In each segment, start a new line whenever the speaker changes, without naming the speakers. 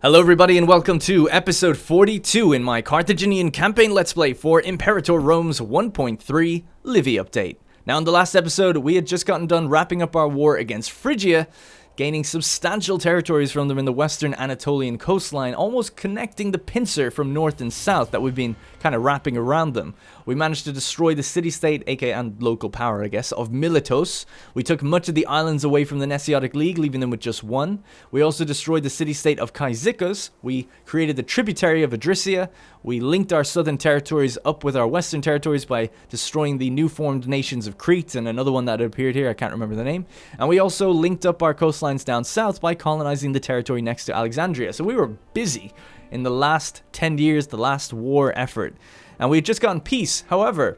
Hello everybody and welcome to episode 42 in my Carthaginian campaign let's play for Imperator Rome's 1.3 Livy update. Now in the last episode we had just gotten done wrapping up our war against Phrygia, gaining substantial territories from them in the western Anatolian coastline, almost connecting the pincer from north and south that we've been kind of wrapping around them. We managed to destroy the city-state, aka and local power I guess, of Miletos. We took much of the islands away from the Nesiotic League, leaving them with just one. We also destroyed the city-state of Cyzicus. We created the tributary of Adrisia. We linked our southern territories up with our western territories by destroying the new formed nations of Crete and another one that appeared here, I can't remember the name. And we also linked up our coastlines down south by colonizing the territory next to Alexandria. So we were busy in the last 10 years, the last war effort. And we had just gotten peace. However,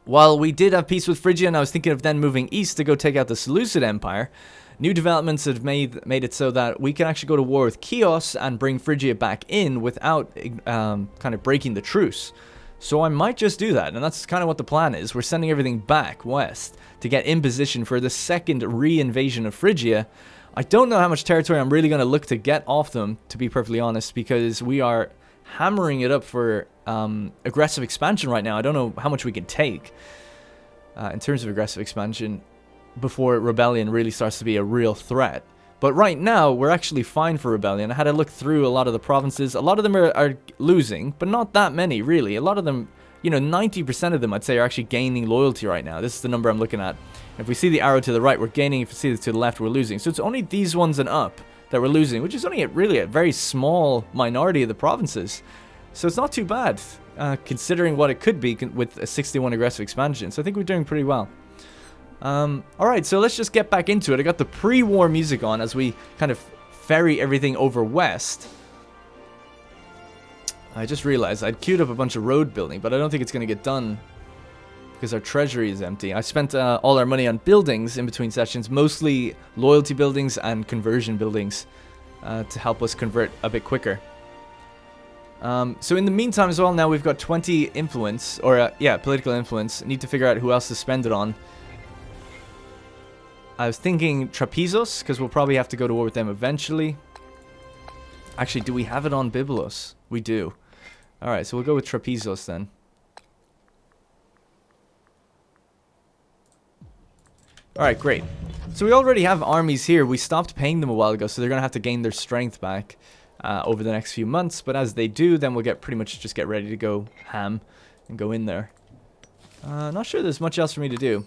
while we did have peace with Phrygia and I was thinking of then moving east to go take out the Seleucid Empire, new developments have made it so that we can actually go to war with Chios and bring Phrygia back in without kind of breaking the truce. So I might just do that, and that's kind of what the plan is. We're sending everything back west to get in position for the second re-invasion of Phrygia. I don't know how much territory I'm really going to look to get off them, to be perfectly honest, because we are hammering it up for aggressive expansion right now. I don't know how much we can take in terms of aggressive expansion before rebellion really starts to be a real threat. But right now, we're actually fine for rebellion. I had to look through a lot of the provinces. A lot of them are losing, but not that many, really. A lot of them, 90% of them, I'd say, are actually gaining loyalty right now. This is the number I'm looking at. If we see the arrow to the right, we're gaining. If we see it to the left, we're losing. So it's only these ones and up that we're losing, which is only really a very small minority of the provinces. So it's not too bad, considering what it could be with a 61 aggressive expansion. So I think we're doing pretty well. Alright, so let's just get back into it. I got the pre-war music on as we kind of ferry everything over west. I just realized I'd queued up a bunch of road building, but I don't think it's going to get done because our treasury is empty. I spent all our money on buildings in between sessions, mostly loyalty buildings and conversion buildings to help us convert a bit quicker. So in the meantime as well, now we've got 20 influence, or political influence. Need to figure out who else to spend it on. I was thinking Trapezos, because we'll probably have to go to war with them eventually. Actually, do we have it on Byblos? We do. Alright, so we'll go with Trapezos then. Alright, great. So we already have armies here. We stopped paying them a while ago, so they're going to have to gain their strength back over the next few months. But as they do, then we'll pretty much just get ready to go ham and go in there. Not sure there's much else for me to do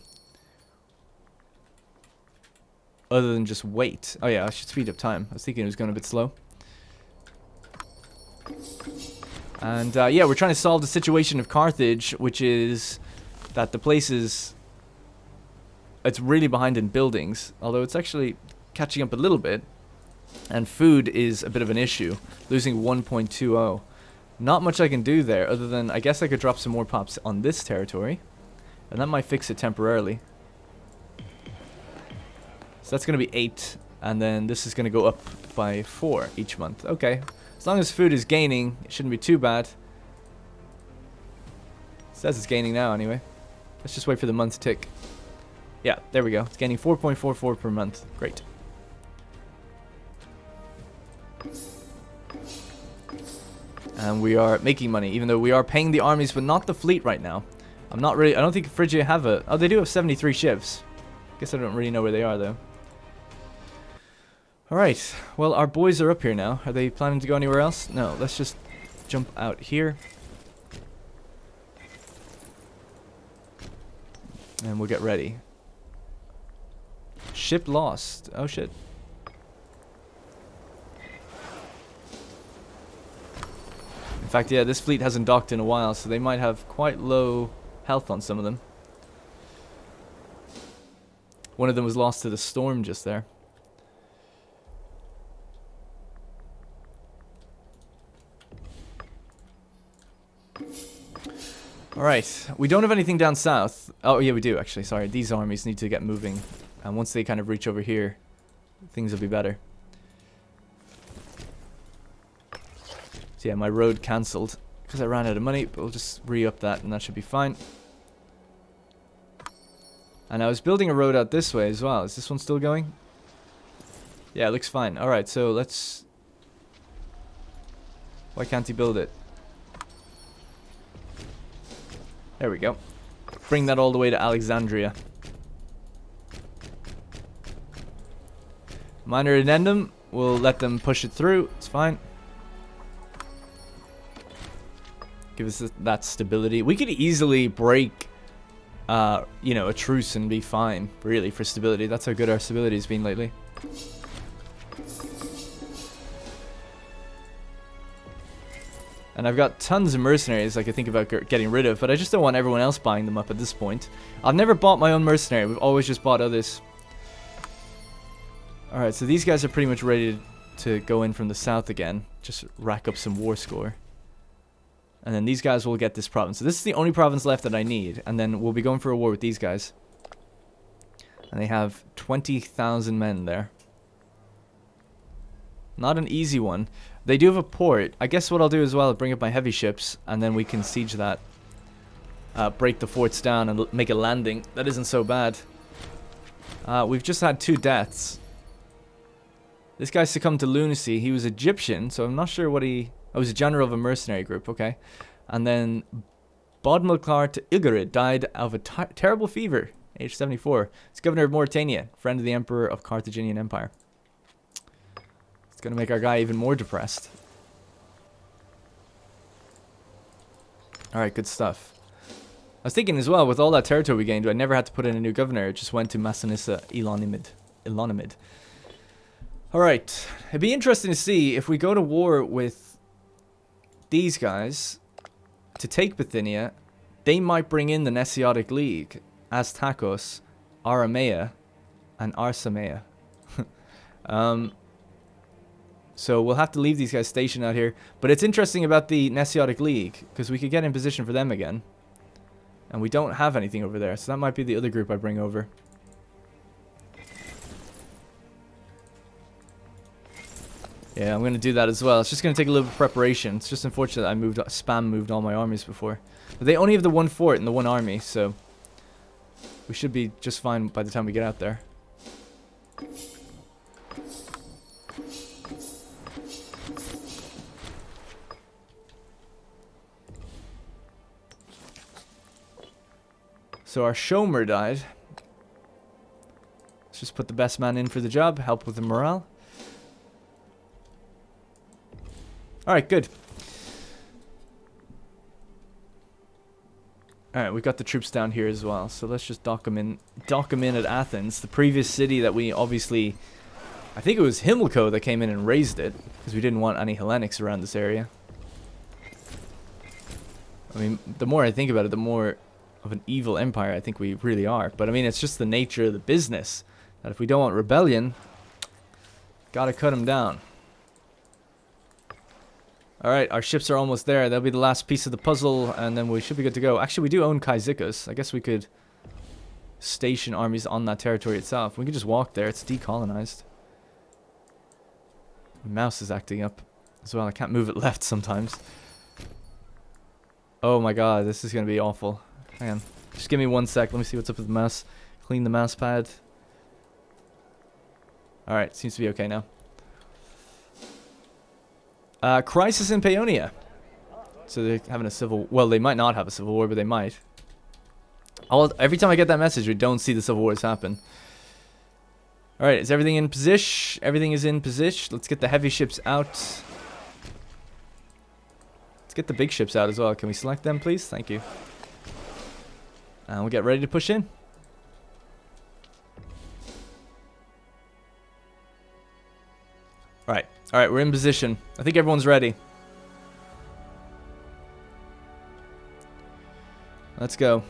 other than just wait. Oh yeah, I should speed up time. I was thinking it was going a bit slow. And yeah, we're trying to solve the situation of Carthage, which is that the place is... it's really behind in buildings, although it's actually catching up a little bit. And food is a bit of an issue, losing 1.20. Not much I can do there, other than I guess I could drop some more pops on this territory. And that might fix it temporarily. So that's going to be 8, and then this is going to go up by 4 each month. Okay, as long as food is gaining, it shouldn't be too bad. It says it's gaining now anyway. Let's just wait for the month to tick. Yeah, there we go. It's gaining 4.44 per month. Great. And we are making money, even though we are paying the armies, but not the fleet right now. I don't think Phrygia have a... oh, they do have 73 ships. Guess I don't really know where they are, though. Alright, well, our boys are up here now. Are they planning to go anywhere else? No, let's just jump out here. And we'll get ready. Ship lost. Oh, shit. In fact, yeah, this fleet hasn't docked in a while, so they might have quite low health on some of them. One of them was lost to the storm just there. Alright, we don't have anything down south. Oh, yeah, we do, actually. Sorry, these armies need to get moving. And once they kind of reach over here, things will be better. So yeah, my road cancelled because I ran out of money, but we'll just re-up that and that should be fine. And I was building a road out this way as well. Is this one still going? Yeah, it looks fine. Alright, so let's Why can't he build it? There we go. Bring that all the way to Alexandria. Minor addendum. We'll let them push it through. It's fine. Give us that stability. We could easily break, you know, a truce and be fine, really, for stability. That's how good our stability has been lately. And I've got tons of mercenaries I could think about getting rid of, but I just don't want everyone else buying them up at this point. I've never bought my own mercenary. We've always just bought others. Alright, so these guys are pretty much ready to go in from the south again. Just rack up some war score. And then these guys will get this province. So this is the only province left that I need. And then we'll be going for a war with these guys. And they have 20,000 men there. Not an easy one. They do have a port. I guess what I'll do as well is bring up my heavy ships. And then we can siege that. Break the forts down and make a landing. That isn't so bad. We've just had 2 deaths. This guy succumbed to lunacy. He was Egyptian, so I'm not sure what he... I was a general of a mercenary group, okay. And then Bodmelkart Ilgarid died of a terrible fever, age 74. He's governor of Mauritania, friend of the emperor of Carthaginian Empire. It's going to make our guy even more depressed. Alright, good stuff. I was thinking as well, with all that territory we gained, I never had to put in a new governor. It just went to Massinissa Ilonimid. Alright, it'd be interesting to see if we go to war with these guys to take Bithynia. They might bring in the Nesiotic League, Aztacos, Aramea, and Arsamea. So we'll have to leave these guys stationed out here. But it's interesting about the Nesiotic League, because we could get in position for them again. And we don't have anything over there, so that might be the other group I bring over. Yeah, I'm going to do that as well. It's just going to take a little bit of preparation. It's just unfortunate that I moved all my armies before. But they only have the 1 fort and the 1 army, so we should be just fine by the time we get out there. So our Shomer died. Let's just put the best man in for the job, help with the morale. Alright, good. Alright, we've got the troops down here as well. So let's just dock them in at Athens. The previous city that we obviously... I think it was Himilco that came in and raised it. Because we didn't want any Hellenics around this area. I mean, the more I think about it, the more of an evil empire I think we really are. But I mean, it's just the nature of the business. That if we don't want rebellion, gotta cut them down. Alright, our ships are almost there. That'll be the last piece of the puzzle, and then we should be good to go. Actually, we do own Cyzicus. I guess we could station armies on that territory itself. We could just walk there. It's decolonized. My mouse is acting up as well. I can't move it left sometimes. Oh my god, this is going to be awful. Hang on. Just give me 1 sec. Let me see what's up with the mouse. Clean the mouse pad. Alright, seems to be okay now. Crisis in Paeonia. So they're having a civil... Well, they might not have a civil war, but they might. Every time I get that message, we don't see the civil wars happen. Alright, is everything in position? Everything is in position. Let's get the heavy ships out. Let's get the big ships out as well. Can we select them, please? Thank you. And we'll get ready to push in. Alright. Alright, we're in position. I think everyone's ready. Let's go.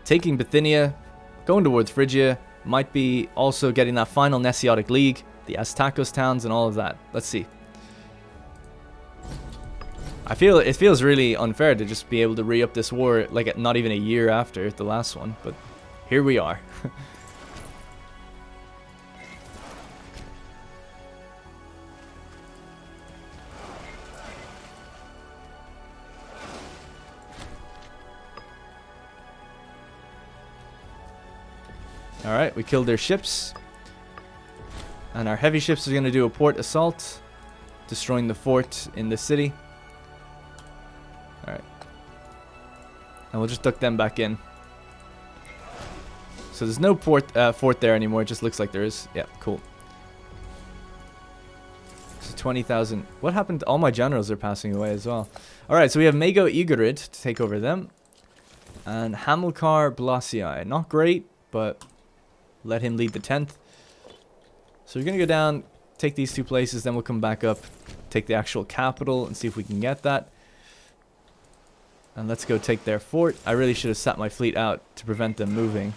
Taking Bithynia, going towards Phrygia, might be also getting that final Nesiotic League, the Aztacos towns and all of that. Let's see. It feels really unfair to just be able to re-up this war like not even a year after the last one, but here we are. Alright, we killed their ships. And our heavy ships are going to do a port assault. destroying the fort in the city. Alright. And we'll just duck them back in. So there's no fort there anymore. It just looks like there is. Yeah, cool. So 20,000. What happened? All my generals are passing away as well. Alright, so we have Mare Aegaeum to take over them. And Hamilcar Blasii. Not great, but let him lead the 10th. So we're going to go down, take these two places, then we'll come back up, take the actual capital, and see if we can get that. And let's go take their fort. I really should have sat my fleet out to prevent them moving.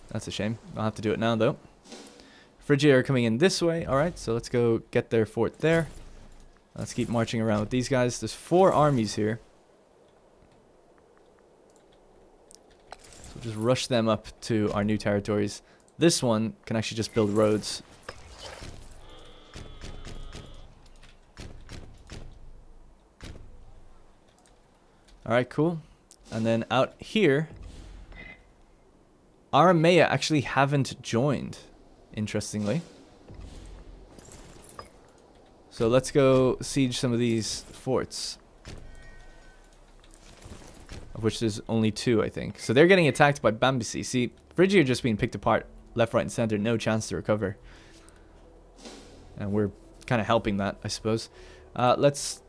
That's a shame. I'll have to do it now, though. Phrygia are coming in this way. Alright, so let's go get their fort there. Let's keep marching around with these guys. There's 4 armies here. So just rush them up to our new territories. This one can actually just build roads. Alright, cool. And then out here, Aramea actually haven't joined, interestingly. So let's go siege some of these forts. Of which there's only 2, I think. So they're getting attacked by Bambisi. See, Phrygia are just being picked apart. Left, right, and center. No chance to recover. And we're kind of helping that, I suppose. Let's...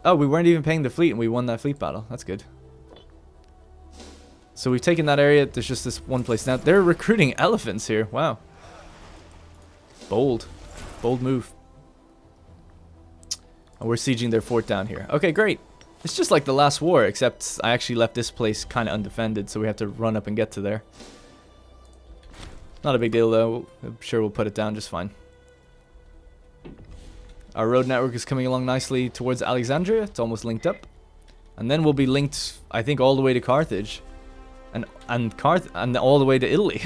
Oh, we weren't even paying the fleet and we won that fleet battle. That's good. So we've taken that area. There's just this one place now. They're recruiting elephants here. Wow. Bold. Bold move. And we're sieging their fort down here. Okay, great. It's just like the last war, except I actually left this place kind of undefended, so we have to run up and get to there. Not a big deal, though. I'm sure we'll put it down just fine. Our road network is coming along nicely towards Alexandria. It's almost linked up. And then we'll be linked, I think, all the way to Carthage. And all the way to Italy.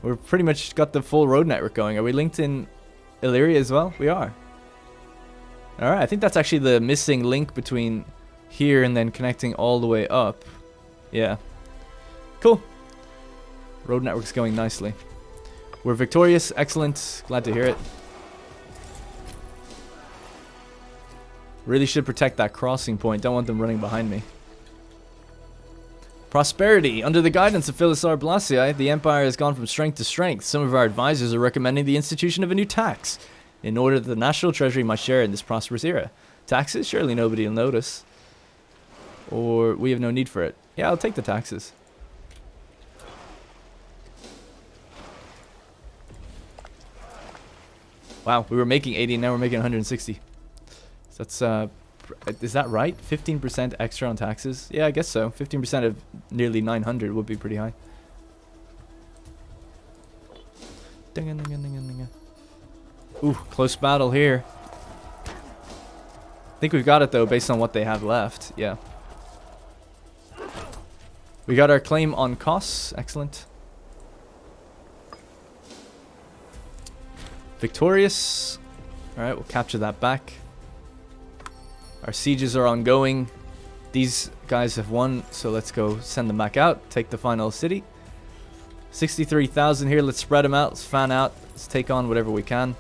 We're pretty much got the full road network going. Are we linked in Illyria as well? We are. Alright, I think that's actually the missing link between here and then connecting all the way up. Yeah. Cool. Road network's going nicely. We're victorious. Excellent. Glad to hear it. Really should protect that crossing point. Don't want them running behind me. Prosperity. Under the guidance of Philisar Blasii, the empire has gone from strength to strength. Some of our advisors are recommending the institution of a new tax in order that the national treasury might share in this prosperous era. Taxes? Surely nobody will notice. Or we have no need for it. Yeah, I'll take the taxes. Wow, we were making 80, now we're making 160. So that's, is that right? 15% extra on taxes? Yeah, I guess so. 15% of nearly 900 would be pretty high. Ooh, close battle here. I think we've got it, though, based on what they have left. Yeah. We got our claim on costs. Excellent. Victorious. Alright, we'll capture that back. Our sieges are ongoing. These guys have won, so let's go send them back out. Take the final city. 63,000 here. Let's spread them out. Let's fan out. Let's take on whatever we can.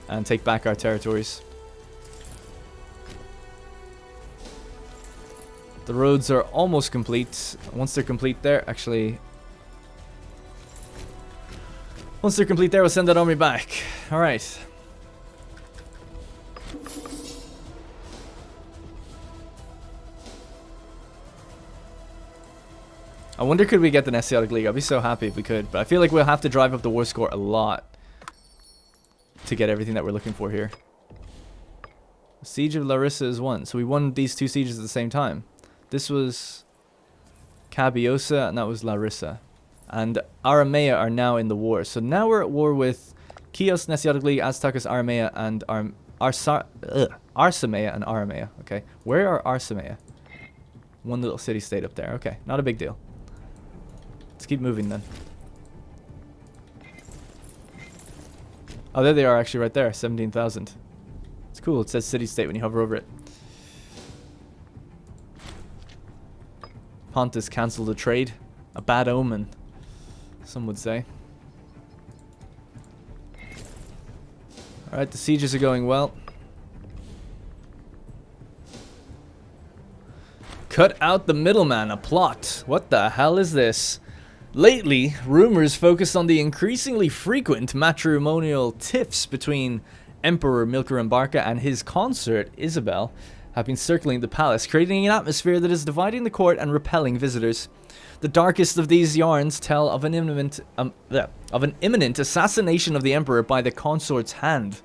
And take back our territories. The roads are almost complete. Once they're complete there, actually... Once they're complete there, we'll send that army back. Alright. I wonder, could we get the Asiatic League? I'd be so happy if we could. But I feel like we'll have to drive up the war score a lot to get everything that we're looking for here. Siege of Larissa is won. So we won these 2 sieges at the same time. This was Cabiosa and that was Larissa. And Aramea are now in the war. So now we're at war with Chios, Asiatic League, Aztecas, Aramea, and Arsamea and Aramea. Okay. Where are Arsamea? One little city-state up there. Okay. Not a big deal. Let's keep moving then. Oh, there they are actually right there. 17,000. It's cool. It says city-state when you hover over it. Pontus cancelled the trade. A bad omen, some would say. Alright, the sieges are going well. Cut out the middleman, a plot. What the hell is this? Lately, rumors focused on the increasingly frequent matrimonial tiffs between Emperor Milkaram Barca and his consort, Isabel, have been circling the palace, creating an atmosphere that is dividing the court and repelling visitors. The darkest of these yarns tell of an imminent assassination of the emperor by the consort's hand.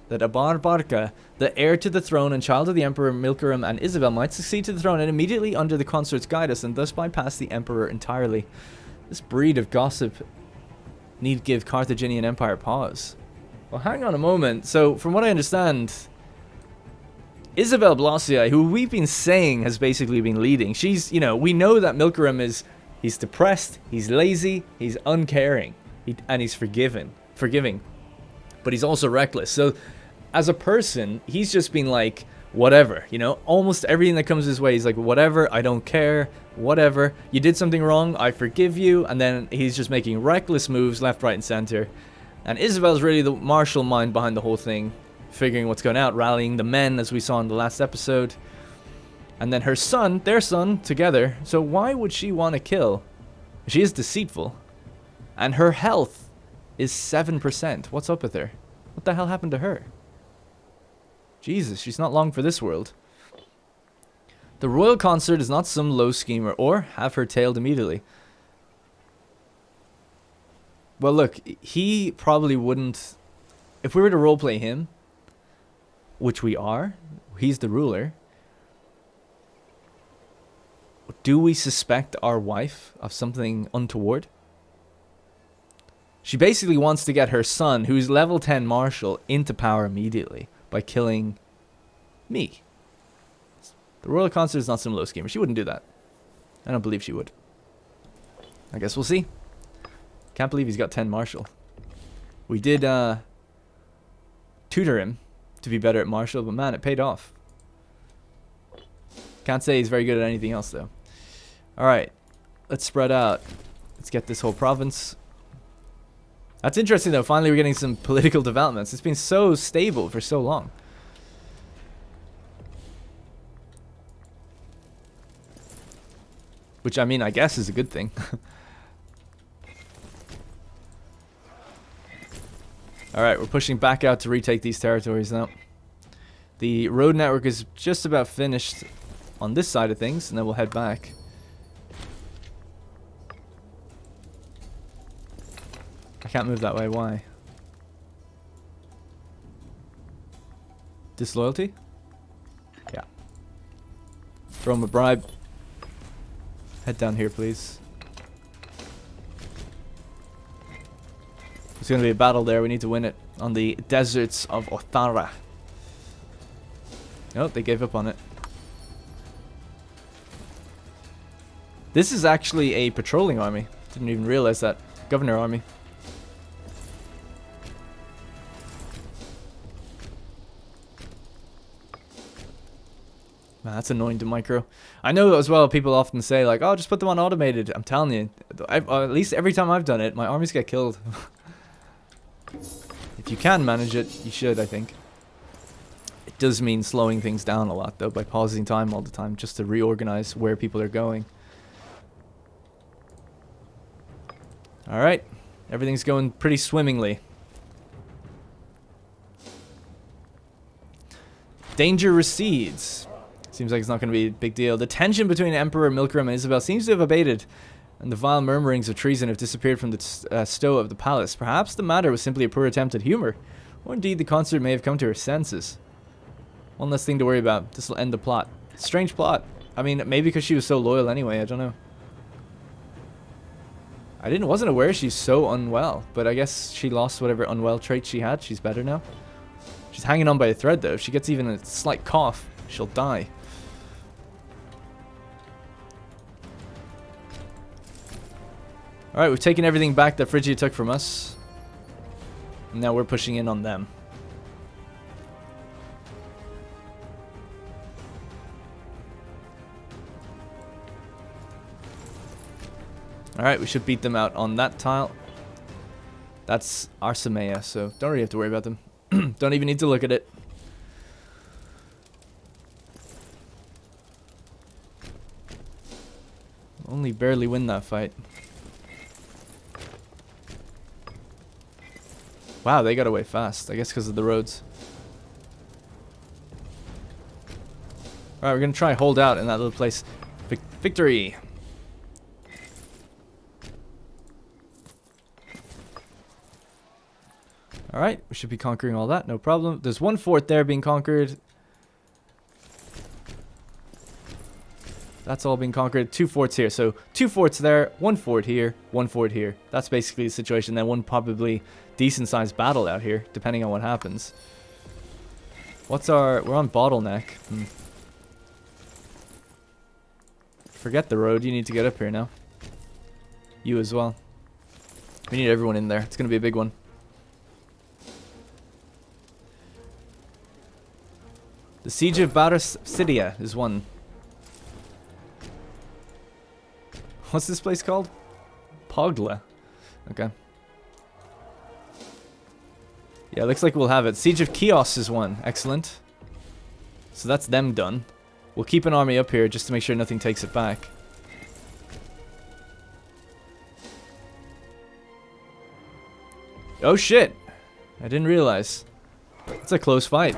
That Abar Barca, the heir to the throne and child of the Emperor Milkaram and Isabel, might succeed to the throne and immediately under the consort's guidance and thus bypass the emperor entirely. This breed of gossip need give Carthaginian Empire pause. Well, hang on a moment. So, from what I understand, Isabel Blossiai, who we've been saying has basically been leading, she's, you know, we know that Milkaram is, he's depressed, he's lazy, he's uncaring, and he's forgiving. But he's also reckless. So, as a person, he's just been like, whatever, you know, almost everything that comes his way, he's like, whatever, I don't care, whatever, you did something wrong, I forgive you, and then he's just making reckless moves left, right, and center. And Isabel's really the martial mind behind the whole thing, figuring what's going out, rallying the men, as we saw in the last episode. And then her son, their son, together. So why would she want to kill? She is deceitful. And her health is 7%. What's up with her? What the hell happened to her? Jesus, she's not long for this world. The royal consort is not some low schemer, or have her tailed immediately. Well, look, he probably wouldn't... If we were to roleplay him, which we are, he's the ruler. Do we suspect our wife of something untoward? She basically wants to get her son, who's level 10 marshal, into power immediately by killing me. The royal consort is not some low schemer. She wouldn't do that. I don't believe she would. I guess we'll see. Can't believe he's got 10 martial. We did tutor him to be better at martial, but man, it paid off. Can't say he's very good at anything else though. Alright, let's spread out. Let's get this whole province. That's interesting though, finally we're getting some political developments. It's been so stable for so long. Which I mean, I guess is a good thing. Alright, we're pushing back out to retake these territories now. The road network is just about finished on this side of things, and then we'll head back. I can't move that way, why? Disloyalty? Yeah. Throw him a bribe. Head down here, please. There's going to be a battle there. We need to win it on the deserts of Othara. Oh, they gave up on it. This is actually a patrolling army. Didn't even realize that. Governor army. Man, that's annoying to micro. I know as well people often say like, oh, just put them on automated. I'm telling you, at least every time I've done it, my armies get killed. If you can manage it, you should, I think. It does mean slowing things down a lot though, by pausing time all the time just to reorganize where people are going. Alright, everything's going pretty swimmingly. Danger recedes. Seems like it's not going to be a big deal. The tension between Emperor Milkaram and Isabel seems to have abated, and the vile murmurings of treason have disappeared from the stowe of the palace. Perhaps the matter was simply a poor attempt at humor, or indeed the consort may have come to her senses. One less thing to worry about. This will end the plot. Strange plot. I mean, maybe because she was so loyal anyway, I don't know. I wasn't aware she's so unwell, but I guess she lost whatever unwell trait she had. She's better now. She's hanging on by a thread though. If she gets even a slight cough, she'll die. Alright, we've taken everything back that Phrygia took from us. And now we're pushing in on them. Alright, we should beat them out on that tile. That's Arsamea, so don't really have to worry about them. Don't even need to look at it. Only barely win that fight. Wow, they got away fast. I guess because of the roads. Alright, we're going to try hold out in that little place. Victory! Alright, we should be conquering all that. No problem. There's one fort there being conquered. That's all being conquered. 2 forts here. So 2 forts there, 1 fort here, 1 fort here. That's basically the situation. Then one probably decent sized battle out here, depending on what happens. What's our... We're on bottleneck. Forget the road. You need to get up here now. You as well. We need everyone in there. It's going to be a big one. The Siege of Barasidia is won. What's this place called? Pogla. Okay. Yeah, looks like we'll have it. Siege of Chios is won. Excellent. So that's them done. We'll keep an army up here just to make sure nothing takes it back. Oh shit! I didn't realize. It's a close fight.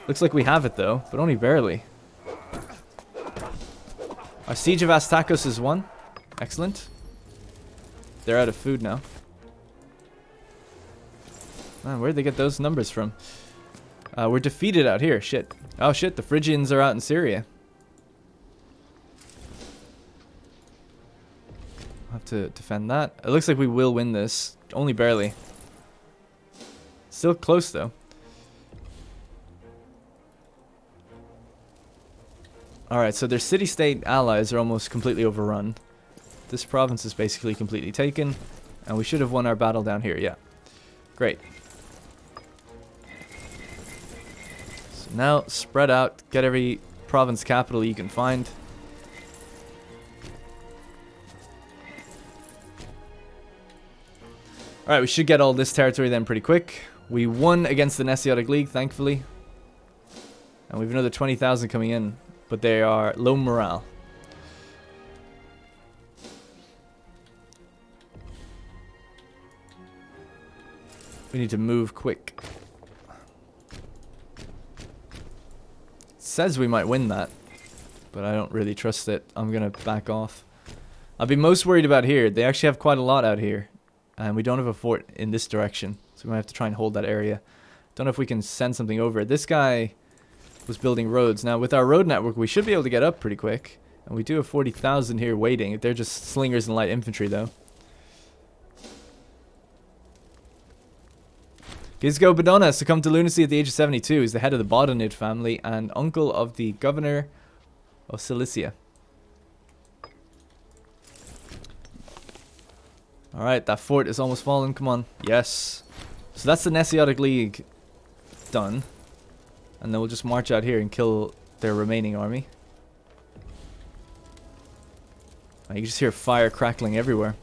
Looks like we have it though, but only barely. Our Siege of Astakos is won. Excellent. They're out of food now. Man, where'd they get those numbers from? We're defeated out here. Shit. Oh shit, the Phrygians are out in Syria. I'll have to defend that. It looks like we will win this. Only barely. Still close though. Alright, so their city-state allies are almost completely overrun. This province is basically completely taken. And we should have won our battle down here, yeah. Great. So now, spread out. Get every province capital you can find. Alright, we should get all this territory then pretty quick. We won against the Nesiotic League, thankfully. And we have another 20,000 coming in. But they are low morale. We need to move quick. It says we might win that, but I don't really trust it. I'm going to back off. I'll be most worried about here. They actually have quite a lot out here. And we don't have a fort in this direction. So we might have to try and hold that area. Don't know if we can send something over. This guy was building roads. Now with our road network we should be able to get up pretty quick, and we do have 40,000 here waiting. They're just slingers and light infantry though. Gisgo Badona succumbed to lunacy at the age of 72. He's the head of the Bodonid family and uncle of the governor of Cilicia. Alright, that fort is almost fallen. Come on. Yes. So that's the Nesiotic League done. And then we'll just march out here and kill their remaining army. You can just hear fire crackling everywhere.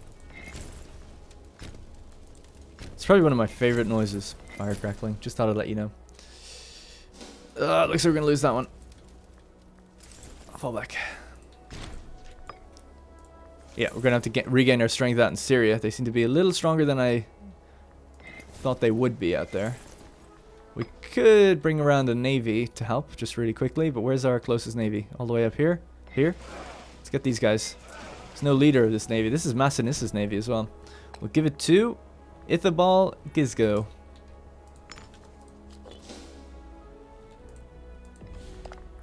It's probably one of my favorite noises. Fire crackling. Just thought I'd let you know. Looks like we're going to lose that one. I'll fall back. Yeah, we're going to have to regain our strength out in Syria. They seem to be a little stronger than I thought they would be out there. We could bring around a navy to help just really quickly, but where's our closest navy? All the way up here? Here? Let's get these guys. There's no leader of this navy. This is Massinissa's navy as well. We'll give it to Ithabal Gisgo.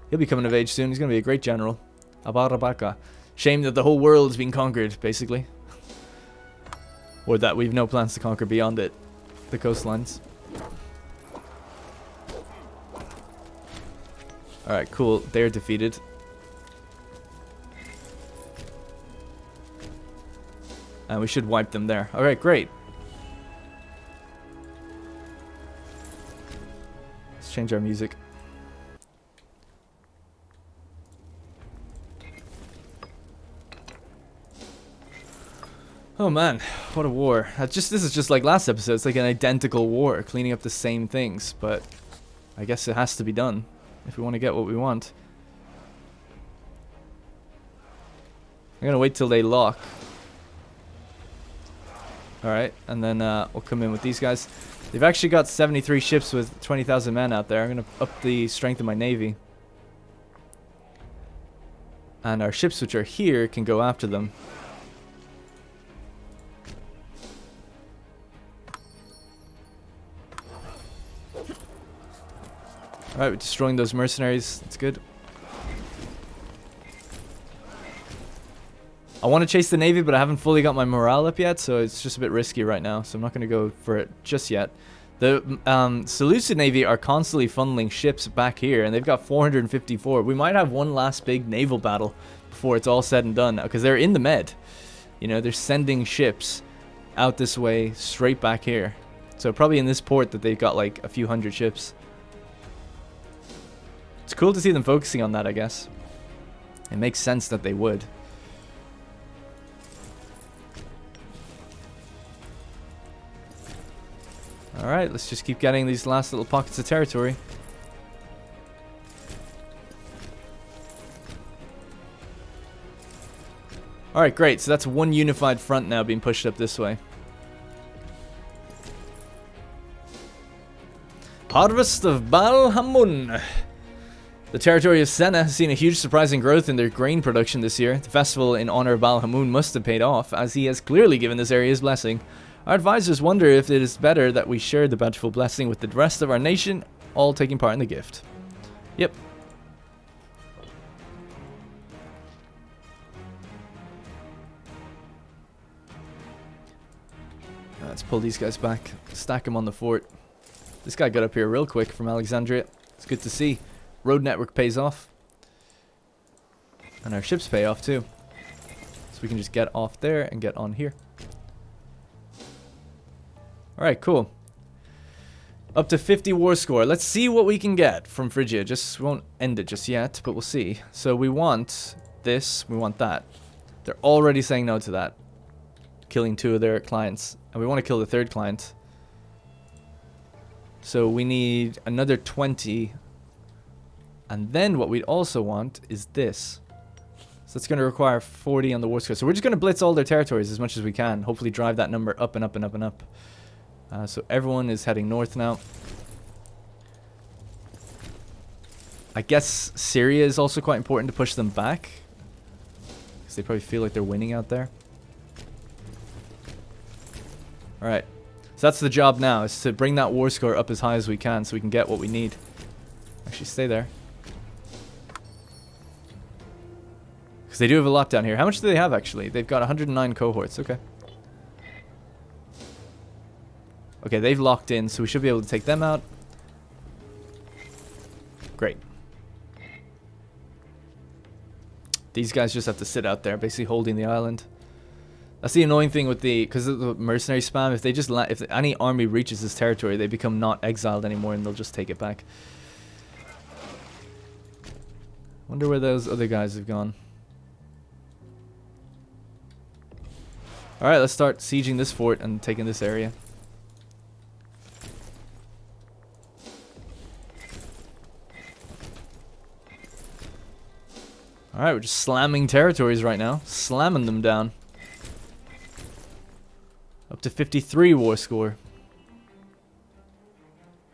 He'll be coming of age soon. He's going to be a great general. Abarabaka. Shame that the whole world's been conquered, basically. Or that we've no plans to conquer beyond it. The coastlines. Alright, cool. They're defeated. And we should wipe them there. Alright, great. Let's change our music. Oh man, what a war. This is just like last episode. It's like an identical war, cleaning up the same things, but I guess it has to be done if we want to get what we want. I'm gonna wait till they lock. Alright, and then we'll come in with these guys. They've actually got 73 ships with 20,000 men out there. I'm gonna up the strength of my navy. And our ships which are here can go after them. Alright, we're destroying those mercenaries. That's good. I want to chase the navy, but I haven't fully got my morale up yet, so it's just a bit risky right now. So I'm not going to go for it just yet. The Seleucid navy are constantly funneling ships back here, and they've got 454. We might have one last big naval battle before it's all said and done, because they're in the Med. You know, they're sending ships out this way, straight back here. So probably in this port that they've got like a few hundred ships. It's cool to see them focusing on that, I guess. It makes sense that they would. Alright, let's just keep getting these last little pockets of territory. Alright, great. So that's one unified front now being pushed up this way. Harvest of Baal Hamun. The territory of Senna has seen a huge surprising growth in their grain production this year. The festival in honor of Baal Hamun must have paid off, as he has clearly given this area his blessing. Our advisors wonder if it is better that we share the bountiful blessing with the rest of our nation, all taking part in the gift. Yep. Let's pull these guys back, stack them on the fort. This guy got up here real quick from Alexandria. It's good to see. Road network pays off. And our ships pay off too. So we can just get off there and get on here. Alright, cool. Up to 50 war score. Let's see what we can get from Phrygia. Just won't end it just yet, but we'll see. So we want this, we want that. They're already saying no to that. Killing 2 of their clients. And we want to kill the 3rd client. So we need another 20. And then what we'd also want is this. So it's going to require 40 on the war score. So we're just going to blitz all their territories as much as we can. Hopefully drive that number up and up and up and up. So everyone is heading north now. I guess Syria is also quite important to push them back. Because they probably feel like they're winning out there. Alright. So that's the job now, is to bring that war score up as high as we can so we can get what we need. Actually, stay there. Because they do have a lot down here. How much do they have, actually? They've got 109 cohorts. Okay. Okay, they've locked in, so we should be able to take them out. Great. These guys just have to sit out there, basically holding the island. That's the annoying thing with the... Because of the mercenary spam, if they just... If any army reaches this territory, they become not exiled anymore, and they'll just take it back. Wonder where those other guys have gone. Alright, let's start sieging this fort and taking this area. Alright, we're just slamming territories right now. Slamming them down. Up to 53 war score.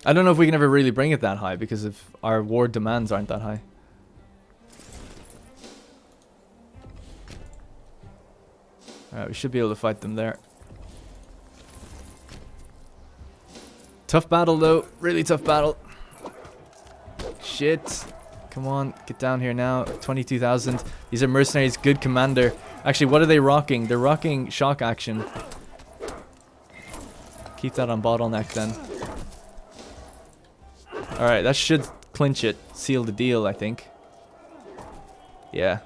I don't know if we can ever really bring it that high because of our war demands aren't that high. Alright, we should be able to fight them there. Tough battle though. Really tough battle. Shit. Come on, get down here now. 22,000. These are mercenaries. Good commander. Actually, what are they rocking? They're rocking shock action. Keep that on bottleneck then. Alright, that should clinch it. Seal the deal, I think. Yeah.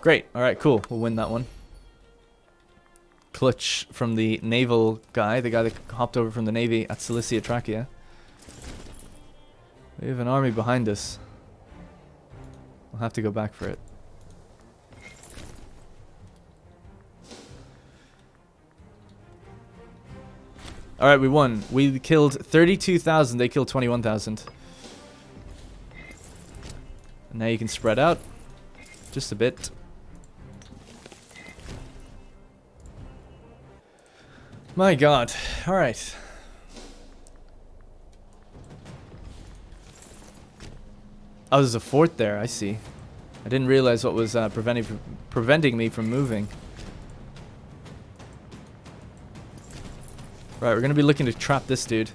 Great. Alright, cool. We'll win that one. Clutch from the naval guy. The guy that hopped over from the navy at Cilicia Trachea. We have an army behind us. We'll have to go back for it. Alright, we won. We killed 32,000. They killed 21,000. And now you can spread out. Just a bit. My god. Alright. Oh, there's a fort there. I see. I didn't realize what was preventing me from moving. Right, we're going to be looking to trap this dude.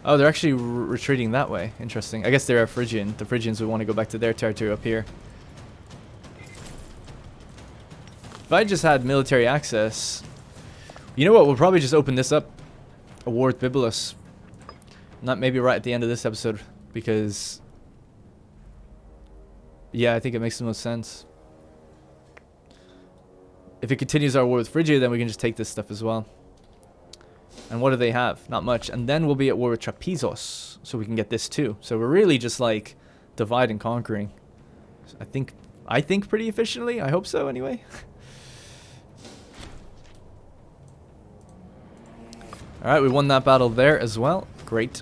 Oh, they're actually retreating that way. Interesting. I guess they're a Phrygian. The Phrygians would want to go back to their territory up here. If I just had military access... You know what? We'll probably just open this up. A war with Bibulus. Not maybe right at the end of this episode. Because... Yeah, I think it makes the most sense. If it continues our war with Phrygia, then we can just take this stuff as well. And what do they have? Not much. And then we'll be at war with Trapezos. So we can get this too. So we're really just like divide and conquering. So I think pretty efficiently. I hope so anyway. Alright, we won that battle there as well. Great.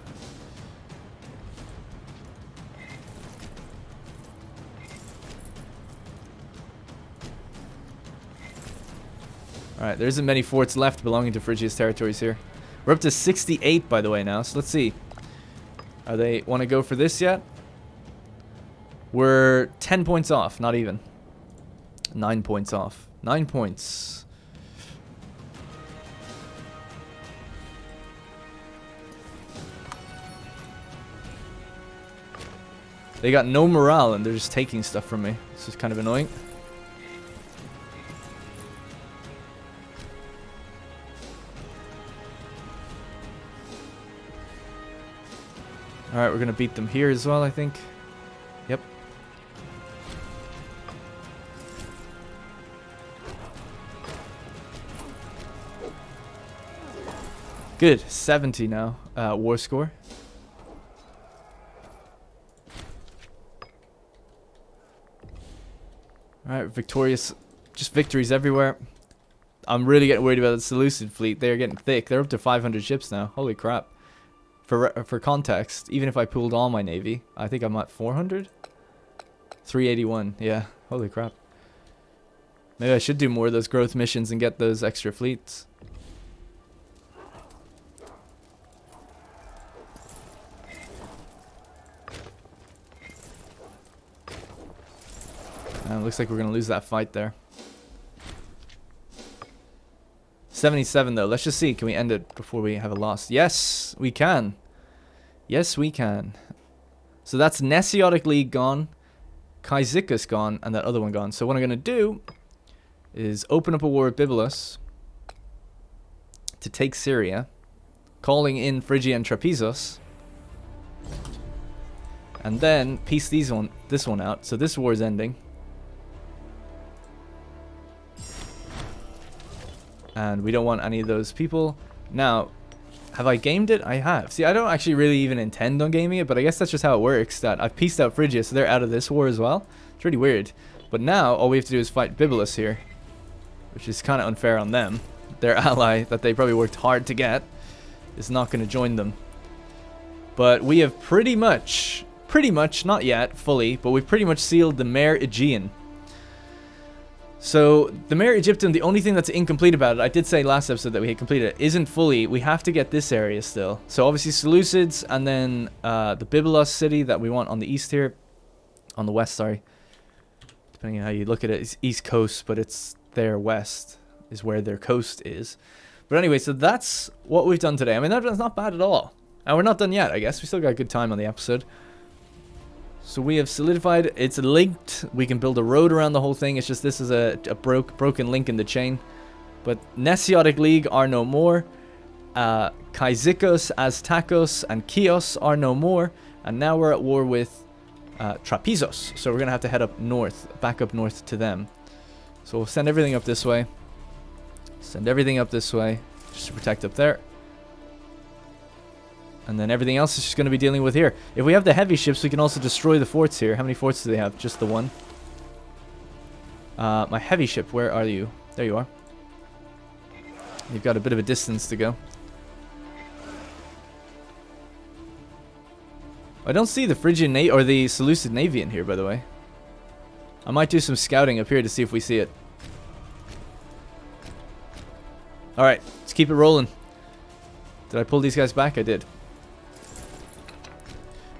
Alright, there isn't many forts left belonging to Phrygia's territories here. We're up to 68, by the way, now. So let's see. Are they want to go for this yet? We're 10 points off, not even. 9 points off. 9 points. They got no morale and they're just taking stuff from me. This is kind of annoying. Alright, we're going to beat them here as well, I think. Yep. Good. 70 now. War score. Alright, victorious. Just victories everywhere. I'm really getting worried about the Seleucid fleet. They're getting thick. They're up to 500 ships now. Holy crap. For context, even if I pooled all my navy, I think I'm at 400? 381, yeah. Holy crap. Maybe I should do more of those growth missions and get those extra fleets. Looks like we're going to lose that fight there. 77 though. Let's just see. Can we end it before we have a loss? Yes, we can. Yes, we can. So that's Nesiotic League gone. Cyzicus gone. And that other one gone. So what I'm going to do is open up a war with Bibulus to take Syria. Calling in Phrygia and Trapezos. And then piece this one out. So this war is ending. And we don't want any of those people. Now, have I gamed it? I have. See, I don't actually really even intend on gaming it, but I guess that's just how it works, that I've pieced out Phrygia, so they're out of this war as well. It's really weird. But now, all we have to do is fight Bibulus here, which is kind of unfair on them. Their ally, that they probably worked hard to get, is not going to join them. But we have pretty much, not yet, fully, but we've pretty much sealed the Mare Aegaeum. So, the Mare Aegaeum, the only thing that's incomplete about it, I did say last episode that we had completed it, isn't fully. We have to get this area still. So, obviously, Seleucids, and then the Bibulus city that we want on the east here. On the west, sorry. Depending on how you look at it, it's east coast, but it's their west is where their coast is. But anyway, so that's what we've done today. I mean, that's not bad at all. And we're not done yet, I guess. We still got a good time on the episode. So we have solidified, it's linked, we can build a road around the whole thing, it's just this is a broken link in the chain. But Nesiotic League are no more, Cyzicus, Aztacos, and Chios are no more, and now we're at war with Trapezos, so we're going to have to head up north, back up north to them. So we'll send everything up this way, just to protect up there. And then everything else is just going to be dealing with here. If we have the heavy ships, we can also destroy the forts here. How many forts do they have? Just the one. My heavy ship, where are you? There you are. You've got a bit of a distance to go. I don't see the Phrygian Navy or the Seleucid Navy in here, by the way. I might do some scouting up here to see if we see it. Alright, let's keep it rolling. Did I pull these guys back? I did.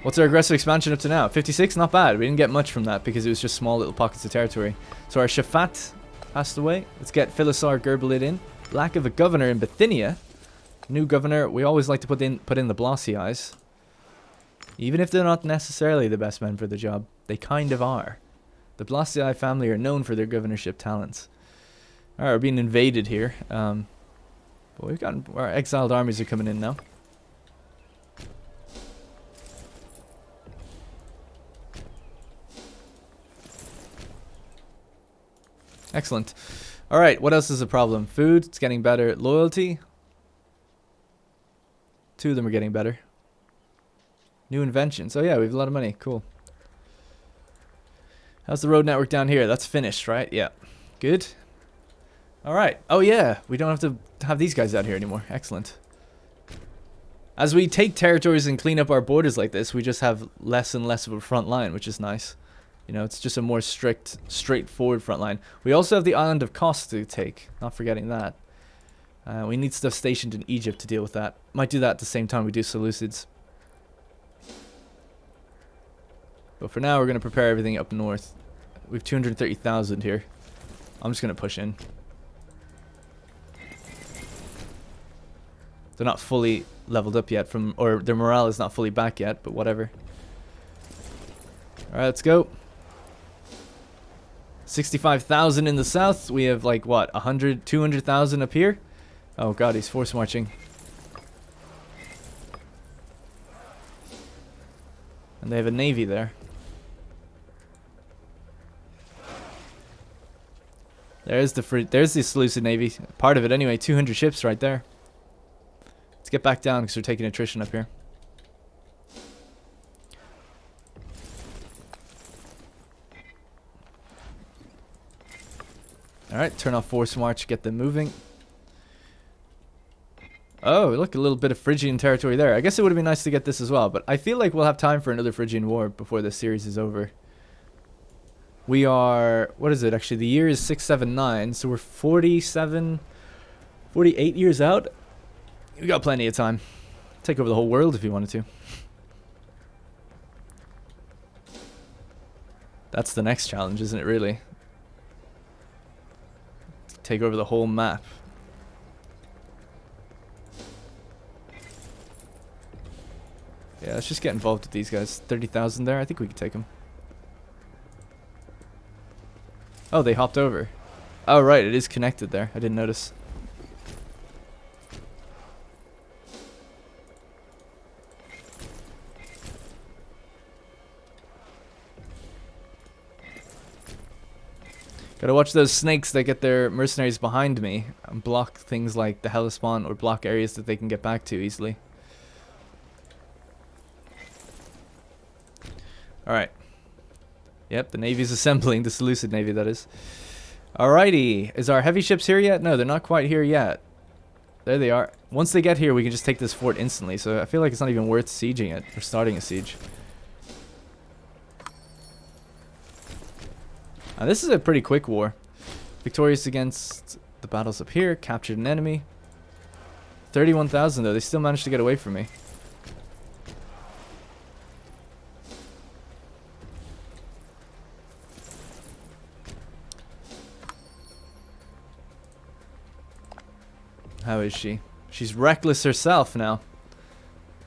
What's our aggressive expansion up to now? 56? Not bad. We didn't get much from that because it was just small little pockets of territory. So our Shafat passed away. Let's get Philisar Gerbalid in. Lack of a governor in Bithynia. New governor. We always like to put in the Blossiais. Even if they're not necessarily the best men for the job, they kind of are. The Blossii family are known for their governorship talents. Alright, we're being invaded here. But we've got our exiled armies are coming in now. Excellent. Alright, what else is a problem? Food, it's getting better. Loyalty. 2 of them are getting better. New inventions. Oh yeah, we have a lot of money. Cool. How's the road network down here? That's finished, right? Yeah. Good. Alright. Oh yeah, we don't have to have these guys out here anymore. Excellent. As we take territories and clean up our borders like this, we just have less and less of a front line, which is nice. You know, it's just a more strict, straightforward front line. We also have the island of Kos to take. Not forgetting that. We need stuff stationed in Egypt to deal with that. Might do that at the same time we do Seleucids. But for now, we're going to prepare everything up north. We have 230,000 here. I'm just going to push in. They're not fully leveled up yet, or their morale is not fully back yet, but whatever. Alright, let's go. 65,000 in the south. We have like, what, 100, 200,000 up here? Oh god, he's force marching. And they have a navy there. There's the Seleucid Navy. Part of it anyway. 200 ships right there. Let's get back down because we're taking attrition up here. Alright, turn off force march. Get them moving. Oh, look, a little bit of Phrygian territory there. I guess it would have been nice to get this as well. But I feel like we'll have time for another Phrygian war before this series is over. We are, what is it actually? The year is 679, so we're 48 years out. We got plenty of time. Take over the whole world if you wanted to. That's the next challenge, isn't it really? Take over the whole map. Yeah, let's just get involved with these guys. 30,000 there, I think we can take them. Oh, they hopped over. Oh, right, it is connected there. I didn't notice. Gotta watch those snakes that get their mercenaries behind me and block things like the Hellespont or block areas that they can get back to easily. Alright. Yep, the Navy's assembling, the Seleucid Navy, that is. Alrighty. Is our heavy ships here yet? No, they're not quite here yet. There they are. Once they get here, we can just take this fort instantly, so I feel like it's not even worth sieging it, or starting a siege. Now, this is a pretty quick war. Victorious against the battles up here, captured an enemy. 31,000 though, they still managed to get away from me. How is she? She's reckless herself now.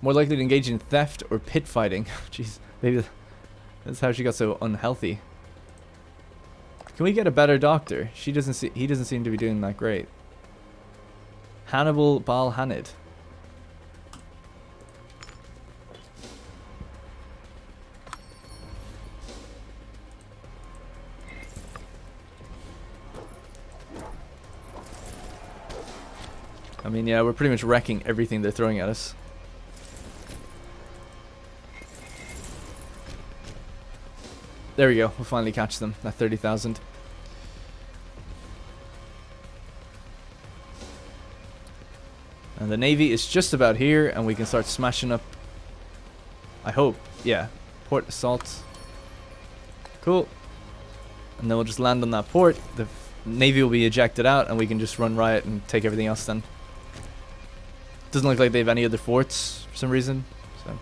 More likely to engage in theft or pit fighting. Jeez, maybe that's how she got so unhealthy. Can we get a better doctor? He doesn't seem to be doing that great. Hannibal Balhanid. I mean, yeah, we're pretty much wrecking everything they're throwing at us. There we go. We'll finally catch them. That 30,000. And the navy is just about here, and we can start smashing up. I hope. Yeah. Port assault. Cool. And then we'll just land on that port. The navy will be ejected out, and we can just run riot and take everything else then. Doesn't look like they have any other forts for some reason. So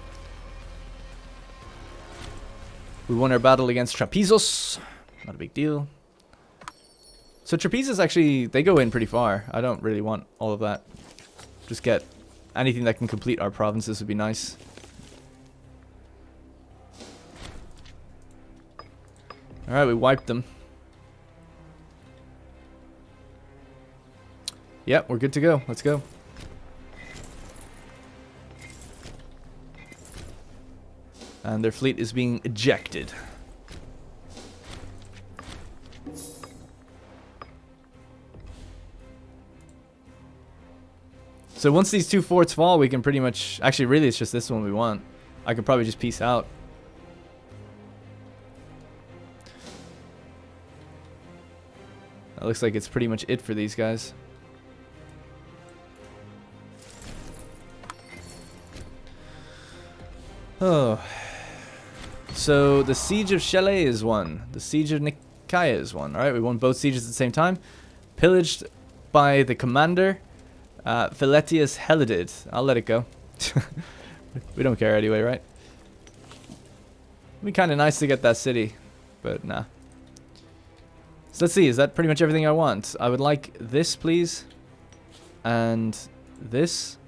we won our battle against Trapezos. Not a big deal. So Trapezos actually, they go in pretty far. I don't really want all of that. Just get anything that can complete our provinces would be nice. Alright, we wiped them. Yep, we're good to go. Let's go. And their fleet is being ejected. So once these two forts fall, we can pretty much... Actually, really, it's just this one we want. I could probably just peace out. That looks like it's pretty much it for these guys. Oh. So the Siege of Chalais is won. The Siege of Nicaea is won. Alright, we won both sieges at the same time. Pillaged by the commander, Philetius Helidid. I'll let it go. We don't care anyway, right? It'd be kind of nice to get that city, but nah. So let's see, is that pretty much everything I want? I would like this, please. And this.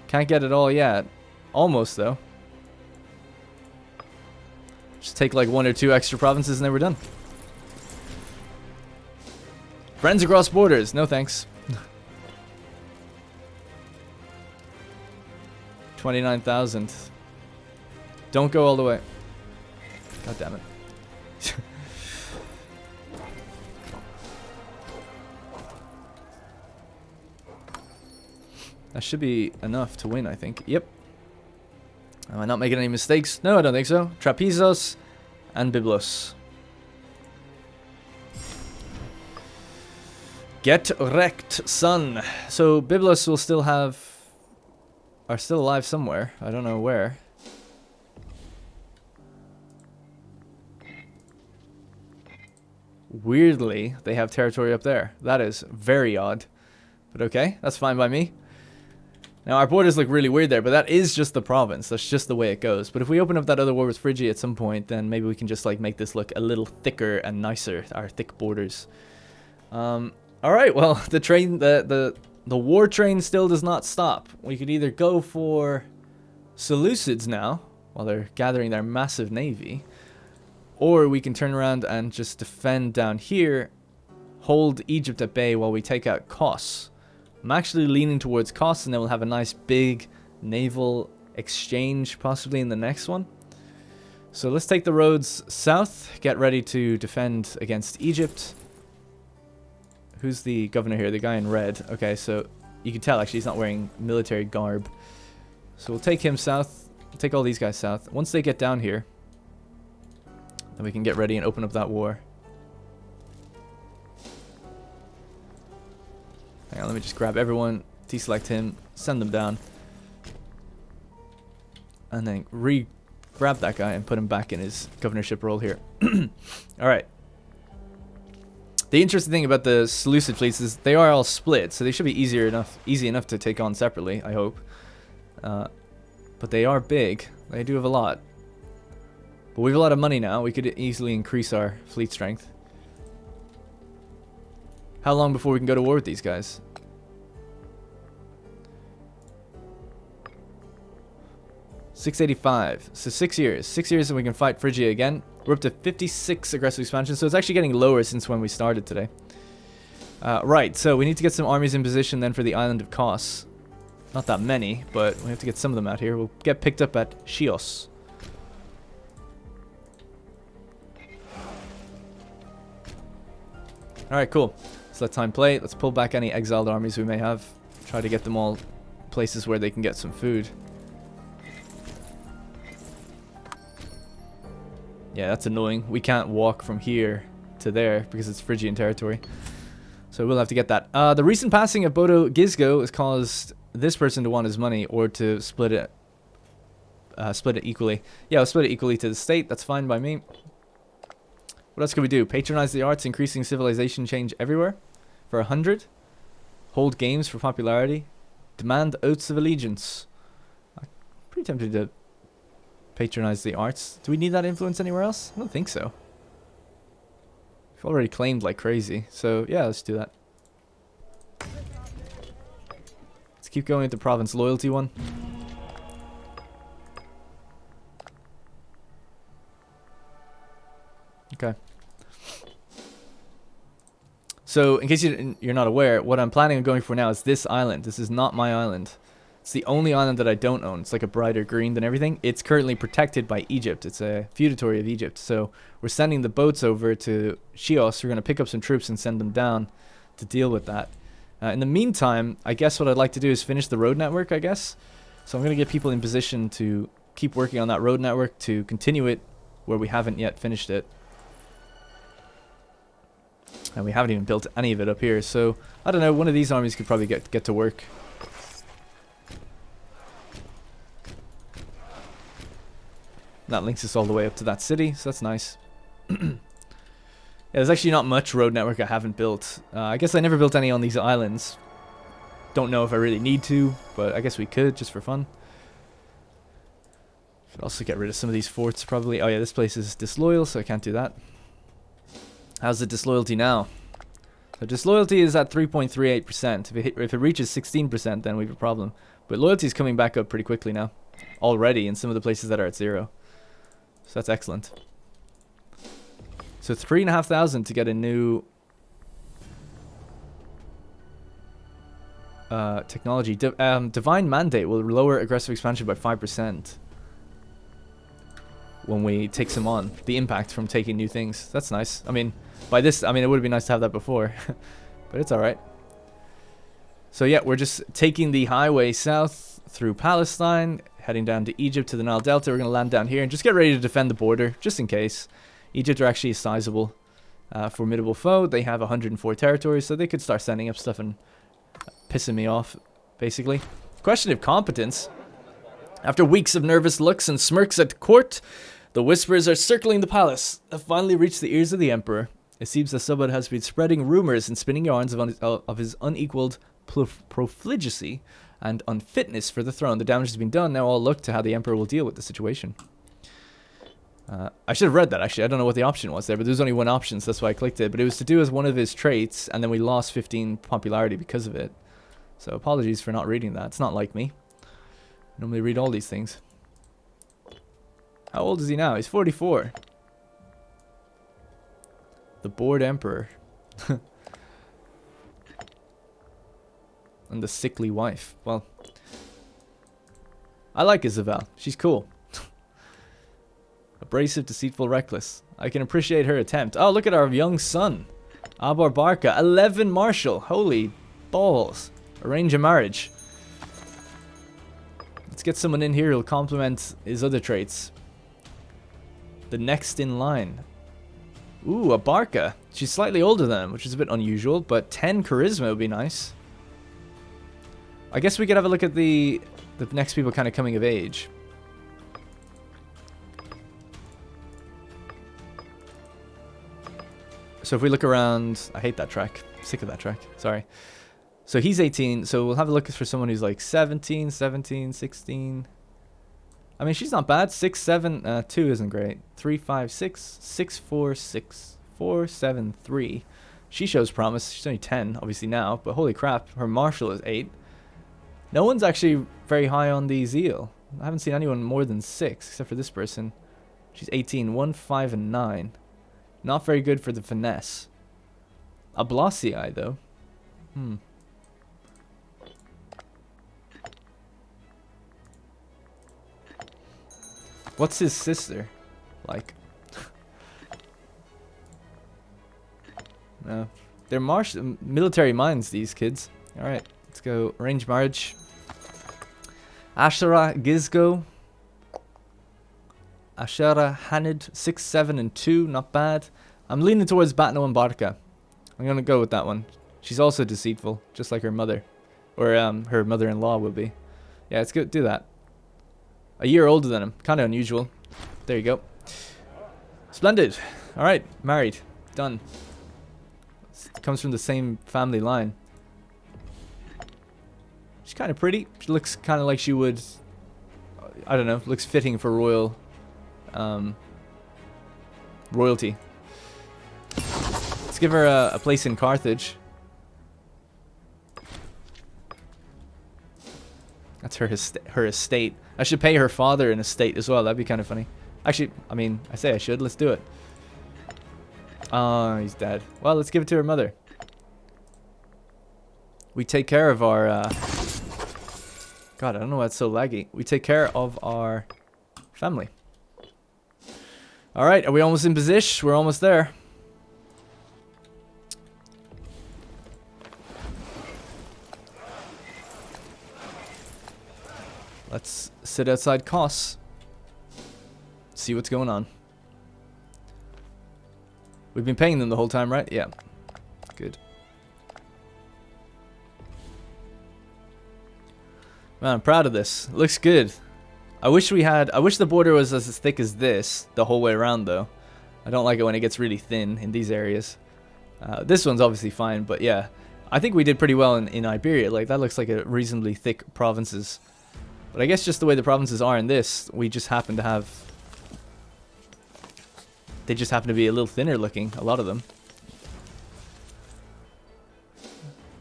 Can't get it all yet. Almost, though. Just take like 1 or 2 extra provinces and then we're done. Friends across borders. No thanks. 29,000. Don't go all the way. God damn it. That should be enough to win, I think. Yep. Am I not making any mistakes? No, I don't think so. Trapezos and Byblos. Get wrecked, son. So Byblos will still have... are still alive somewhere. I don't know where. Weirdly, they have territory up there. That is very odd. But okay, that's fine by me. Now, our borders look really weird there, but that is just the province. That's just the way it goes. But if we open up that other war with Phrygia at some point, then maybe we can just, like, make this look a little thicker and nicer, our thick borders. Alright, well, the war train still does not stop. We could either go for Seleucids now, while they're gathering their massive navy, or we can turn around and just defend down here, hold Egypt at bay while we take out Kos. I'm actually leaning towards Kos, and then we'll have a nice big naval exchange possibly in the next one. So let's take the roads south, get ready to defend against Egypt. Who's the governor here? The guy in red. Okay, so you can tell actually he's not wearing military garb. So we'll take him south, take all these guys south. Once they get down here, then we can get ready and open up that war. Hang on, let me just grab everyone, deselect him, send them down. And then grab that guy and put him back in his governorship role here. Alright. The interesting thing about the Seleucid fleets is they are all split, so they should be easy enough to take on separately, I hope. But they are big. They do have a lot. But we have a lot of money now. We could easily increase our fleet strength. How long before we can go to war with these guys? $685. So 6 years. 6 years and we can fight Phrygia again. We're up to 56 aggressive expansion, so it's actually getting lower since when we started today. Right, so we need to get some armies in position then for the island of Kos. Not that many, but we have to get some of them out here. We'll get picked up at Chios. Alright, cool. So let time play. Let's pull back any exiled armies we may have. Try to get them all places where they can get some food. Yeah, that's annoying. We can't walk from here to there because it's Phrygian territory. So we'll have to get that. The recent passing of Bodo Gisgo has caused this person to want his money or to split it equally. Yeah, I'll split it equally to the state. That's fine by me. What else can we do? Patronize the arts, increasing civilization change everywhere for 100. Hold games for popularity. Demand oaths of allegiance. I'm pretty tempted to patronize the arts. Do we need that influence anywhere else? I don't think so. We've already claimed like crazy. So yeah, let's do that. Let's keep going with the province loyalty one. Okay. So, in case you're not aware, what I'm planning on going for now is this island. This is not my island. It's the only island that I don't own. It's like a brighter green than everything. It's currently protected by Egypt. It's a feudatory of Egypt. So, we're sending the boats over to Chios. We're going to pick up some troops and send them down to deal with that. In the meantime, I guess what I'd like to do is finish the road network, I guess. So, I'm going to get people in position to keep working on that road network to continue it where we haven't yet finished it. And we haven't even built any of it up here, so I don't know, one of these armies could probably get to work. That links us all the way up to that city, so that's nice. Yeah, there's actually not much road network I haven't built. I guess I never built any on these islands. Don't know if I really need to, but I guess we could, just for fun. Should also get rid of some of these forts, probably. Oh yeah, this place is disloyal, so I can't do that. How's the disloyalty now? So disloyalty is at 3.38%. If it reaches 16%, then we have a problem. But loyalty is coming back up pretty quickly now. Already in some of the places that are at 0. So that's excellent. So 3,500 to get a new technology. Divine Mandate will lower aggressive expansion by 5%. When we take some on. The impact from taking new things. That's nice. I mean, by this, I mean, it would have been nice to have that before. But it's alright. So yeah, we're just taking the highway south through Palestine, heading down to Egypt to the Nile Delta. We're going to land down here and just get ready to defend the border, just in case. Egypt are actually a sizable, formidable foe. They have 104 territories, so they could start sending up stuff and pissing me off, basically. Question of competence. After weeks of nervous looks and smirks at court, the whispers are circling the palace have finally reached the ears of the emperor. It seems that someone has been spreading rumors and spinning yarns of his unequaled profligacy and unfitness for the throne. The damage has been done. Now all look to how the emperor will deal with the situation. I should have read that, actually. I don't know what the option was there, but there was only one option, so that's why I clicked it. But it was to do as one of his traits, and then we lost 15 popularity because of it. So apologies for not reading that. It's not like me. I normally read all these things. How old is he now? He's 44. The bored emperor. And the sickly wife. Well, I like Isabel. She's cool. Abrasive, deceitful, reckless. I can appreciate her attempt. Oh, look at our young son. Abar Barca. 11 marshal. Holy balls. Arrange a marriage. Let's get someone in here who'll complement his other traits. The next in line. Ooh, a Barca. She's slightly older than him, which is a bit unusual, but 10 charisma would be nice. I guess we could have a look at the next people kind of coming of age. So if we look around... I hate that track. I'm sick of that track. Sorry. So he's 18, so we'll have a look for someone who's like 17, 16. I mean, she's not bad. 6, 7, 2 isn't great. 3, 5, 6, 6, 4, 6, 4, 7, 3. She shows promise. She's only 10, obviously now, but holy crap, her marshal is 8. No one's actually very high on the zeal. I haven't seen anyone more than 6, except for this person. She's 18, 1, 5, and 9. Not very good for the finesse. A Blossii, though. What's his sister like? No. They're military minds, these kids. Alright, let's go. Arrange marriage. Ashara Gizgo. Ashara Hanid. 6, 7, and 2. Not bad. I'm leaning towards Batno and Barca. I'm going to go with that one. She's also deceitful, just like her mother. Or her mother-in-law will be. Yeah, let's go do that. A year older than him. Kind of unusual. There you go. Splendid. Alright, married. Done. Comes from the same family line. She's kind of pretty. She looks kind of like she would... I don't know. Looks fitting for royalty. Let's give her a place in Carthage. That's her estate. I should pay her father an estate as well. That'd be kind of funny. Actually, I mean, I say I should. Let's do it. Oh, he's dead. Well, let's give it to her mother. We take care of our... God, I don't know why it's so laggy. We take care of our family. Alright, are we almost in position? We're almost there. Let's sit outside Kos. See what's going on. We've been paying them the whole time, right? Yeah. Good. Man, I'm proud of this. It looks good. I wish the border was as thick as this the whole way around, though. I don't like it when it gets really thin in these areas. This one's obviously fine, but yeah. I think we did pretty well in Iberia. Like, that looks like a reasonably thick provinces. But I guess just the way the provinces are in this, we just happen to have... They just happen to be a little thinner looking, a lot of them.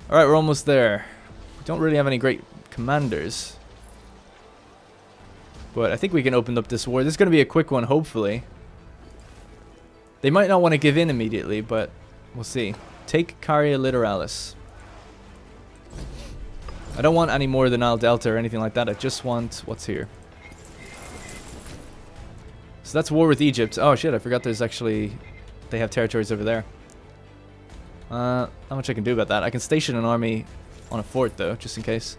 Alright, we're almost there. We don't really have any great commanders. But I think we can open up this war. This is going to be a quick one, hopefully. They might not want to give in immediately, but we'll see. Take Caria Literalis. I don't want any more of the Nile Delta or anything like that. I just want what's here. So that's war with Egypt. Oh shit, I forgot there's actually... They have territories over there. Not much I can do about that. I can station an army on a fort though, just in case.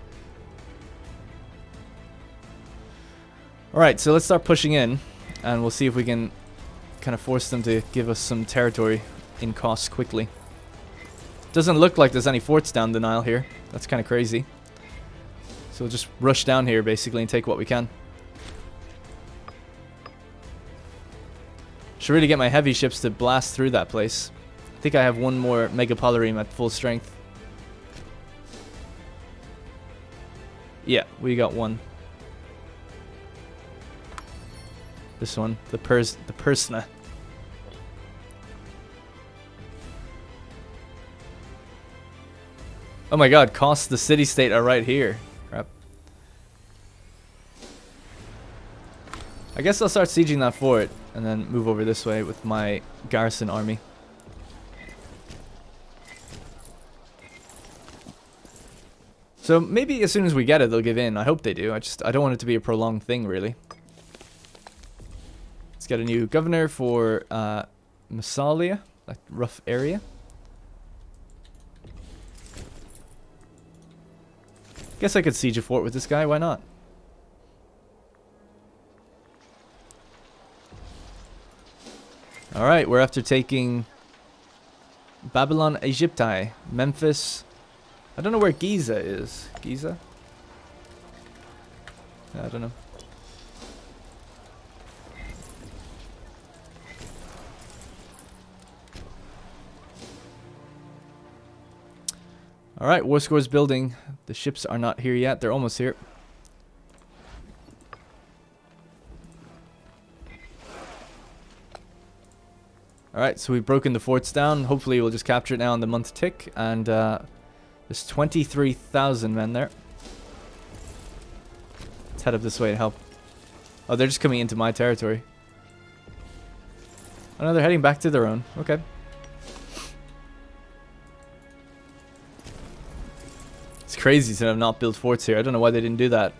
Alright, so let's start pushing in. And we'll see if we can kind of force them to give us some territory in Kos quickly. Doesn't look like there's any forts down the Nile here. That's kind of crazy. So we'll just rush down here basically and take what we can. Should really get my heavy ships to blast through that place. I think I have one more Megapolareme at full strength. Yeah, we got one. This one, the Persna. Oh my god, Kos, the city-state are right here. Crap. I guess I'll start sieging that fort and then move over this way with my garrison army. So maybe as soon as we get it, they'll give in. I hope they do. I don't want it to be a prolonged thing, really. Let's get a new governor for Massalia, that rough area. Guess I could siege a fort with this guy, why not? Alright, we're after taking Babylon Aegypti, Memphis. I don't know where Giza is. Giza? I don't know. Alright, war score's building. The ships are not here yet. They're almost here. Alright, so we've broken the forts down. Hopefully we'll just capture it now on the month tick. And there's 23,000 men there. Let's head up this way to help. Oh, they're just coming into my territory. Oh no, they're heading back to their own. Okay. It's crazy to have not built forts here. I don't know why they didn't do that.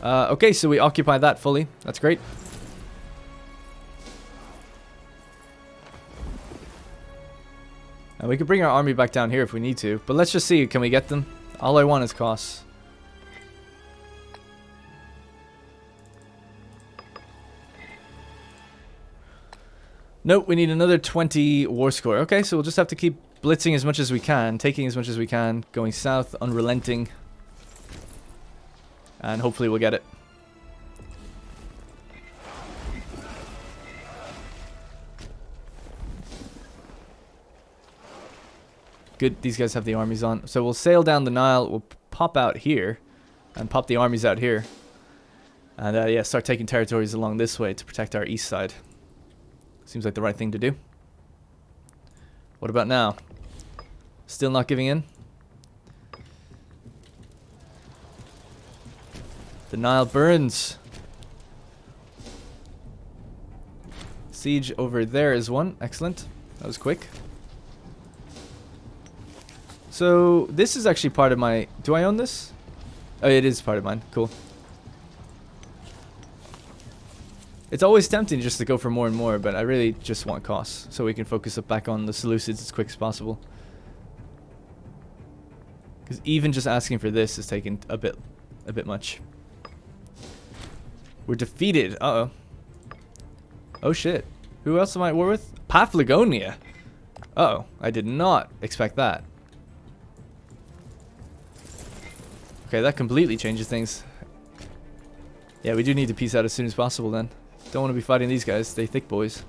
Okay, so we occupy that fully. That's great. And we could bring our army back down here if we need to. But let's just see, can we get them? All I want is costs. Nope, we need another 20 war score. Okay, so we'll just have to keep blitzing as much as we can, taking as much as we can, going south, unrelenting. And hopefully we'll get it. Good, these guys have the armies on. So we'll sail down the Nile, we'll pop out here, and pop the armies out here. And yeah, start taking territories along this way to protect our east side. Seems like the right thing to do. What about now? Still not giving in? The Nile burns. Siege over there is one. Excellent. That was quick. So this is actually part of my... Do I own this? Oh, it is part of mine. Cool. It's always tempting just to go for more and more, but I really just want costs so we can focus back on the Seleucids as quick as possible. Because even just asking for this is taking a bit much. We're defeated. Uh-oh. Oh shit. Who else am I at war with? Paphlagonia. Uh-oh. I did not expect that. Okay, that completely changes things. Yeah, we do need to peace out as soon as possible then. Don't want to be fighting these guys. They thick boys.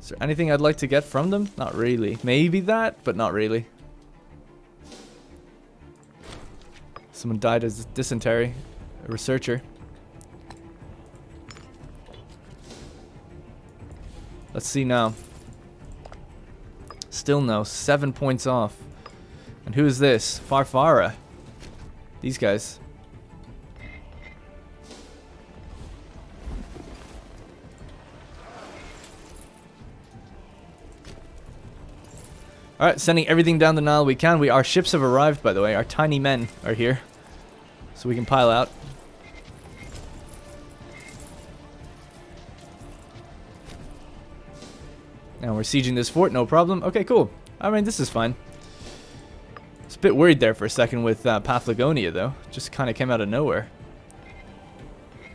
Is there anything I'd like to get from them? Not really. Maybe that, but not really. Someone died as dysentery. A researcher. Let's see now. Still no. 7 points off. And who is this? Farfara. These guys. Alright, sending everything down the Nile we can. Our ships have arrived, by the way. Our tiny men are here. So we can pile out. Now we're sieging this fort, no problem. Okay, cool. I mean, this is fine. I was a bit worried there for a second with Paphlagonia, though. Just kind of came out of nowhere.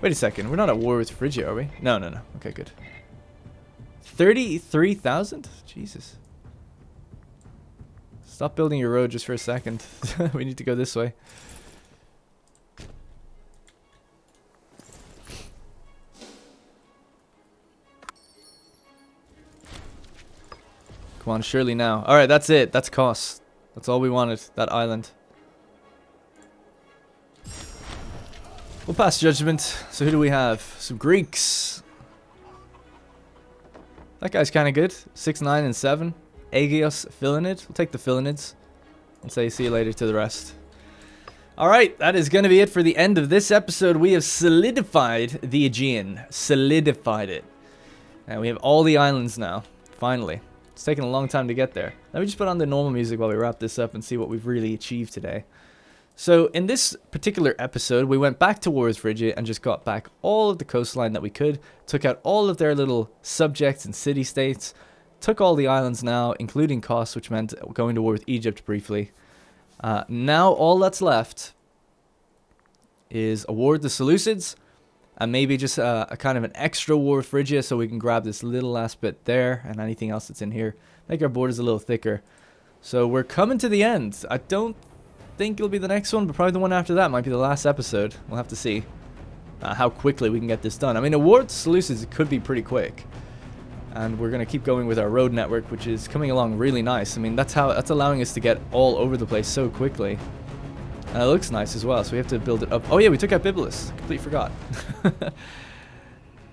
Wait a second. We're not at war with Phrygia, are we? No, no, no. Okay, good. 33,000? Jesus. Stop building your road just for a second. We need to go this way. Come on, surely now. Alright, that's it. That's cost. That's all we wanted. That island. We'll pass judgment. So who do we have? Some Greeks. That guy's kind of good. 6, 9, and 7. Aegeus, Philonid. We'll take the Philonids and say see you later to the rest. Alright, that is going to be it for the end of this episode. We have solidified the Aegean. Solidified it. And we have all the islands now. Finally. It's taken a long time to get there. Let me just put on the normal music while we wrap this up and see what we've really achieved today. So in this particular episode, we went back to war with Phrygia and just got back all of the coastline that we could. Took out all of their little subjects and city-states. Took all the islands now, including Kos, which meant going to war with Egypt briefly. Now all that's left is a war with the Seleucids, and maybe just a kind of an extra war with Phrygia, so we can grab this little last bit there and anything else that's in here. Make our borders a little thicker. So we're coming to the end. I don't think it'll be the next one, but probably the one after that might be the last episode. We'll have to see how quickly we can get this done. I mean, a war with the Seleucids could be pretty quick. And we're going to keep going with our road network, which is coming along really nice. I mean, that's allowing us to get all over the place so quickly. And it looks nice as well, so we have to build it up. Oh yeah, we took out Byblos. Completely forgot.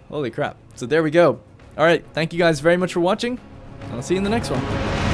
Holy crap. So there we go. Alright, thank you guys very much for watching. And I'll see you in the next one.